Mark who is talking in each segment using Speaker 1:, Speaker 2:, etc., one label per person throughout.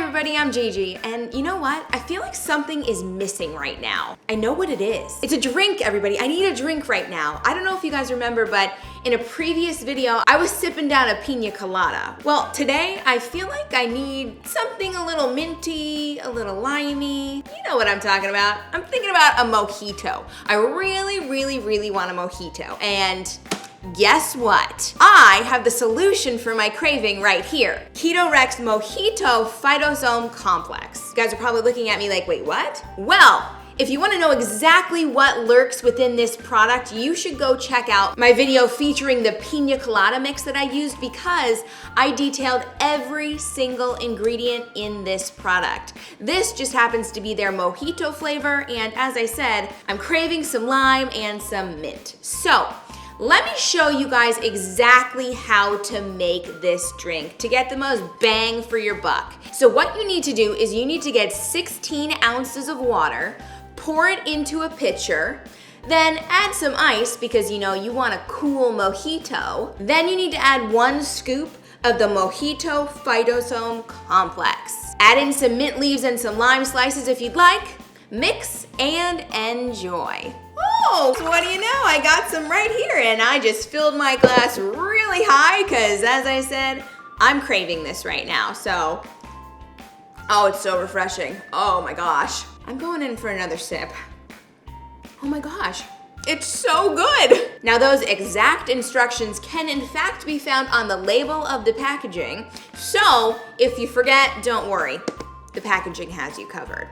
Speaker 1: everybody, I'm GiGi, and you know what? I feel like something is missing right now. I know what it is. It's a drink, everybody. I need a drink right now. I don't know if you guys remember, but in a previous video, I was sipping down a pina colada. Well, today, I feel like I need something a little minty, a little limey. You know what I'm talking about. I'm thinking about a mojito. I really want a mojito, and guess what? I have the solution for my craving right here. Keto Rex Mojito Phytosome Complex. You guys are probably looking at me like, wait, what? Well, if you want to know exactly what lurks within this product, you should go check out my video featuring the pina colada mix that I used, because I detailed every single ingredient in this product. This just happens to be their mojito flavor, and as I said, I'm craving some lime and some mint. So, let me show you guys exactly how to make this drink to get the most bang for your buck. So what you need to do is you need to get 16 ounces of water, pour it into a pitcher, then add some ice because you know you want a cool mojito. Then you need to add 1 scoop of the Mojito Phytosome Complex. Add in some mint leaves and some lime slices if you'd like. Mix and enjoy. Oh, so what do you know? I got some right here, and I just filled my glass really high because, as I said, I'm craving this right now. So, oh, it's so refreshing. Oh my gosh. I'm going in for another sip. Oh my gosh. It's so good. Now, those exact instructions can in fact be found on the label of the packaging. So, if you forget, don't worry. The packaging has you covered.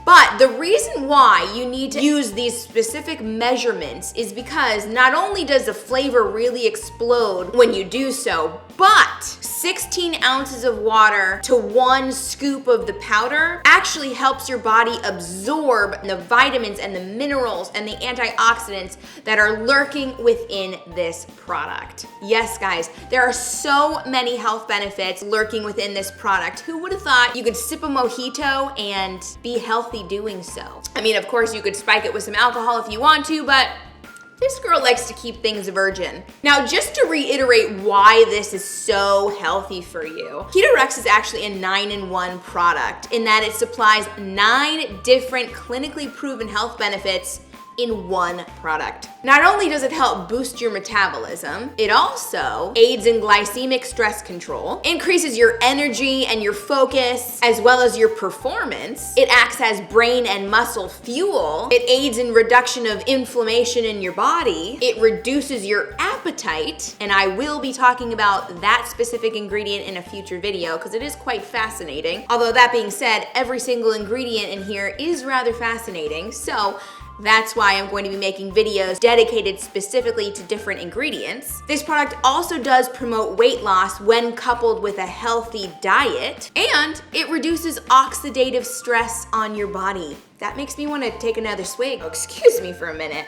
Speaker 1: But the reason why you need to use these specific measurements is because not only does the flavor really explode when you do so, but 16 ounces of water to 1 scoop of the powder actually helps your body absorb the vitamins and the minerals and the antioxidants that are lurking within this product. Yes, guys, there are so many health benefits lurking within this product. Who would have thought you could sip a mojito and be healthy doing so? I mean, of course, you could spike it with some alcohol if you want to, but this girl likes to keep things virgin. Now, just to reiterate why this is so healthy for you, Keto Rex is actually a 9-in-1 product in that it supplies 9 different clinically proven health benefits in one product. Not only does it help boost your metabolism, it also aids in glycemic stress control, increases your energy and your focus, as well as your performance. It acts as brain and muscle fuel. It aids in reduction of inflammation in your body. It reduces your appetite, and I will be talking about that specific ingredient in a future video because it is quite fascinating. Although that being said, every single ingredient in here is rather fascinating, so that's why I'm going to be making videos dedicated specifically to different ingredients. This product also does promote weight loss when coupled with a healthy diet, and it reduces oxidative stress on your body. That makes me want to take another swig. Oh, excuse me for a minute.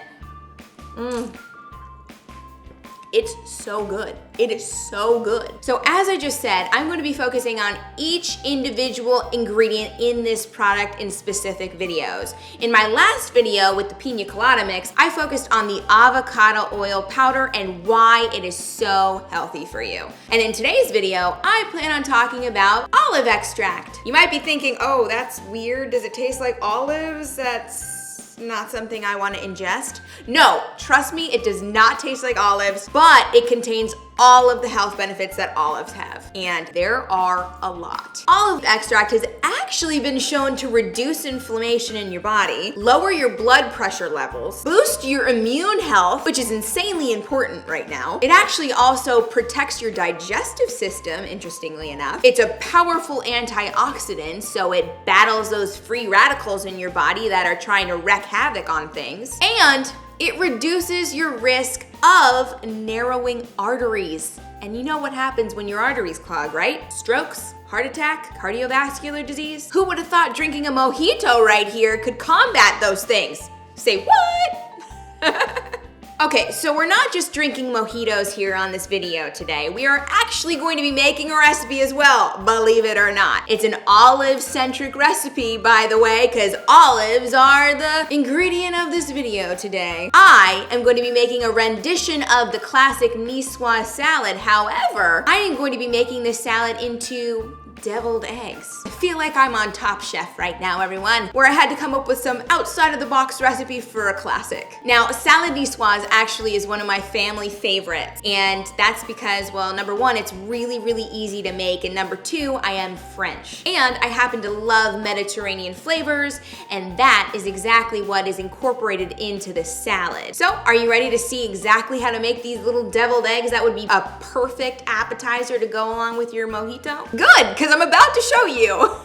Speaker 1: It's so good. It is so good. So as I just said, I'm going to be focusing on each individual ingredient in this product in specific videos. In my last video with the pina colada mix, I focused on the avocado oil powder and why it is so healthy for you. And in today's video, I plan on talking about olive extract. You might be thinking, oh, that's weird. Does it taste like olives? That's not something I want to ingest. No, trust me, it does not taste like olives, but it contains all of the health benefits that olives have, and there are a lot. Olive extract has actually been shown to reduce inflammation in your body, lower your blood pressure levels, boost your immune health, which is insanely important right now. It actually also protects your digestive system, interestingly enough. It's a powerful antioxidant, so it battles those free radicals in your body that are trying to wreak havoc on things. And it reduces your risk of narrowing arteries. And you know what happens when your arteries clog, right? Strokes, heart attack, cardiovascular disease. Who would have thought drinking a mojito right here could combat those things? Say what? Okay, so we're not just drinking mojitos here on this video today. We are actually going to be making a recipe as well, believe it or not. It's an olive-centric recipe, by the way, because olives are the ingredient of this video today. I am going to be making a rendition of the classic Nicoise salad. However, I am going to be making this salad into deviled eggs. I feel like I'm on Top Chef right now, everyone, where I had to come up with some outside-of-the-box recipe for a classic. Now, salad niçoise actually is one of my family favorites, and that's because, well, number one, it's really, really easy to make, and number two, I am French. And I happen to love Mediterranean flavors, and that is exactly what is incorporated into the salad. So, are you ready to see exactly how to make these little deviled eggs that would be a perfect appetizer to go along with your mojito? Good, because I'm about to show you.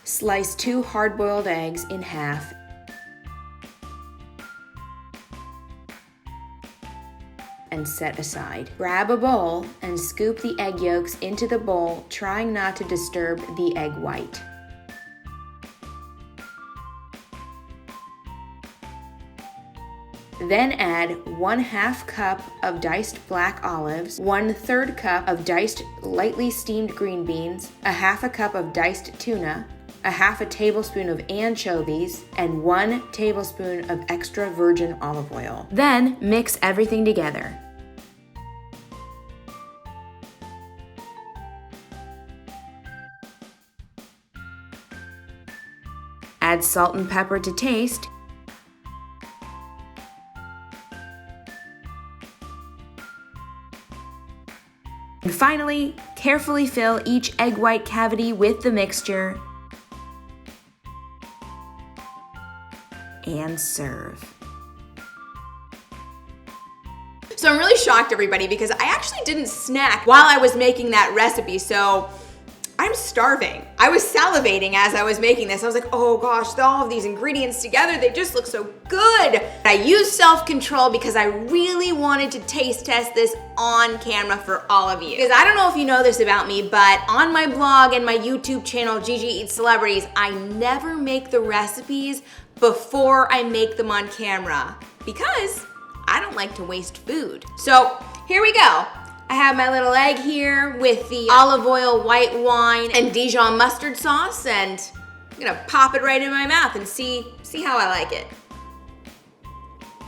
Speaker 1: Slice 2 hard-boiled eggs in half. And set aside. Grab a bowl and scoop the egg yolks into the bowl, trying not to disturb the egg white. Then add 1/2 cup of diced black olives, 1/3 cup of diced lightly steamed green beans, 1/2 cup of diced tuna, 1/2 tablespoon of anchovies, and 1 tablespoon of extra virgin olive oil. Then mix everything together. Add salt and pepper to taste. And finally, carefully fill each egg white cavity with the mixture and serve. So I'm really shocked, everybody, because I actually didn't snack while I was making that recipe, so I'm starving. I was salivating as I was making this. I was like, oh gosh, all of these ingredients together, they just look so good. I used self-control because I really wanted to taste test this on camera for all of you. Because I don't know if you know this about me, but on my blog and my YouTube channel, GiGi Eats Celebrities, I never make the recipes before I make them on camera because I don't like to waste food. So here we go. I have my little egg here with the olive oil, white wine, and Dijon mustard sauce, and I'm gonna pop it right in my mouth and see how I like it.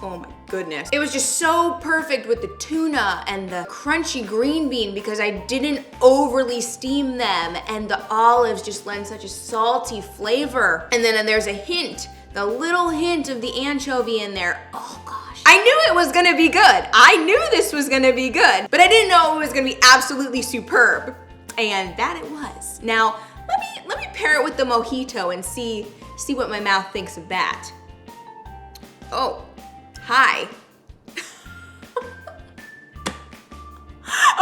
Speaker 1: Oh my goodness. It was just so perfect with the tuna and the crunchy green bean because I didn't overly steam them, and the olives just lend such a salty flavor. And then there's a hint, the little hint of the anchovy in there. Oh gosh. I knew it was gonna be good. I knew this was gonna be good, but I didn't know it was gonna be absolutely superb. And that it was. Now, let me pair it with the mojito and see what my mouth thinks of that. Oh, hi.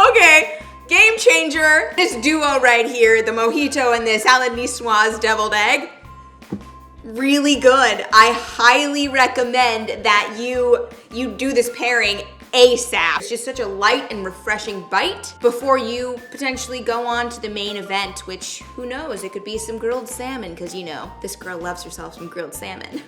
Speaker 1: Okay, game changer. This duo right here, the mojito and the salad niçoise deviled egg. Really good. I highly recommend that you do this pairing ASAP. It's just such a light and refreshing bite before you potentially go on to the main event, which who knows, it could be some grilled salmon, because you know, this girl loves herself some grilled salmon.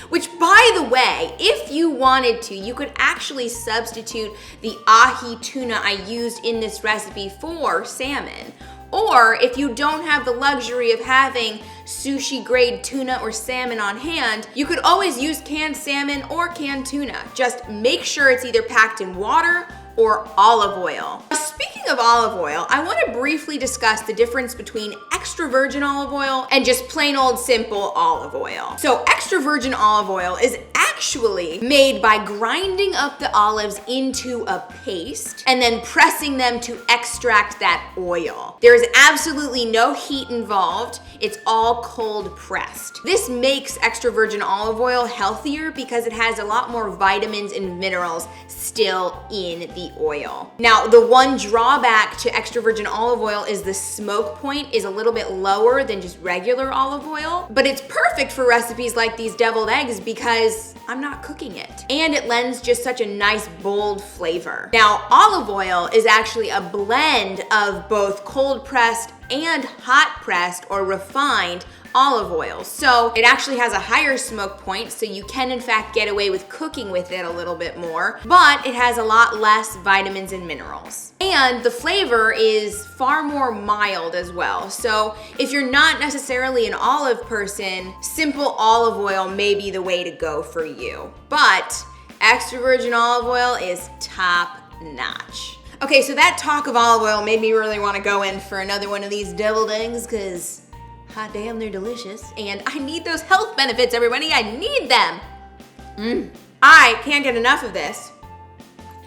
Speaker 1: Which, by the way, if you wanted to, you could actually substitute the ahi tuna I used in this recipe for salmon. Or if you don't have the luxury of having sushi grade tuna or salmon on hand, you could always use canned salmon or canned tuna. Just make sure it's either packed in water or olive oil. Speaking of olive oil, I want to briefly discuss the difference between extra virgin olive oil and just plain old simple olive oil. So extra virgin olive oil is actually made by grinding up the olives into a paste and then pressing them to extract that oil. There is absolutely no heat involved. It's all cold pressed. This makes extra virgin olive oil healthier because it has a lot more vitamins and minerals still in the oil. Now, the one drawback to extra virgin olive oil is the smoke point is a little bit lower than just regular olive oil, but it's perfect for recipes like these deviled eggs because I'm not cooking it. And it lends just such a nice bold flavor. Now, olive oil is actually a blend of both cold pressed and hot pressed or refined olive oil. So it actually has a higher smoke point, so you can in fact get away with cooking with it a little bit more, but it has a lot less vitamins and minerals. And the flavor is far more mild as well. So if you're not necessarily an olive person, simple olive oil may be the way to go for you. But extra virgin olive oil is top notch. Okay, so that talk of olive oil made me really want to go in for another one of these deviled eggs because hot damn, they're delicious. And I need those health benefits, everybody. I need them. I can't get enough of this.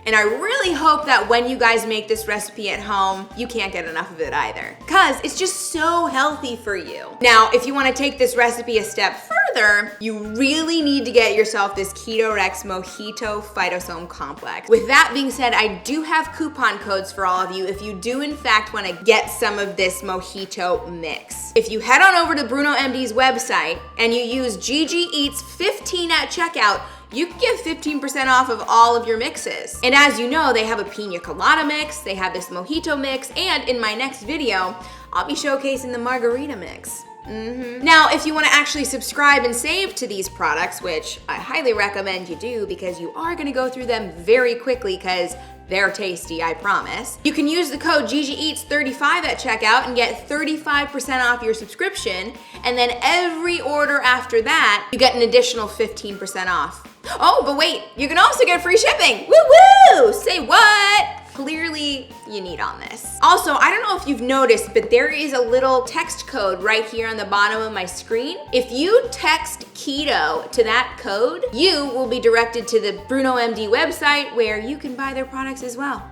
Speaker 1: And I really hope that when you guys make this recipe at home, you can't get enough of it either, because it's just so healthy for you. Now, if you want to take this recipe a step further, you really need to get yourself this Keto Rex Mojito Phytosome Complex. With that being said, I do have coupon codes for all of you if you do in fact want to get some of this mojito mix. If you head on over to Bruno MD's website and you use GiGi15 at checkout, you can get 15% off of all of your mixes. And as you know, they have a pina colada mix, they have this mojito mix, and in my next video, I'll be showcasing the margarita mix. Now, if you want to actually subscribe and save to these products, which I highly recommend you do because you are going to go through them very quickly because they're tasty, I promise. You can use the code GiGiEats35 at checkout and get 35% off your subscription, and then every order after that, you get an additional 15% off. Oh, but wait, you can also get free shipping. Woo woo! Say what? Clearly, you need on this. Also, I don't know if you've noticed, but there is a little text code right here on the bottom of my screen. If you text keto to that code, you will be directed to the Bruno MD website where you can buy their products as well.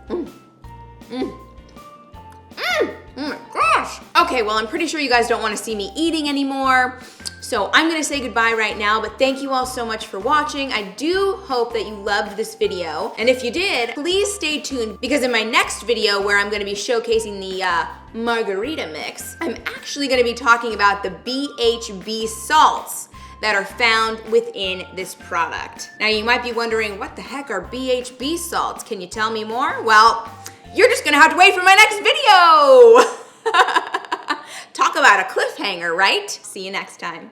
Speaker 1: Oh my gosh. Okay, well, I'm pretty sure you guys don't want to see me eating anymore. So I'm gonna say goodbye right now, but thank you all so much for watching. I do hope that you loved this video. And if you did, please stay tuned because in my next video where I'm gonna be showcasing the margarita mix, I'm actually gonna be talking about the BHB salts that are found within this product. Now you might be wondering, what the heck are BHB salts? Can you tell me more? Well, you're just gonna have to wait for my next video. Talk about a cliffhanger, right? See you next time.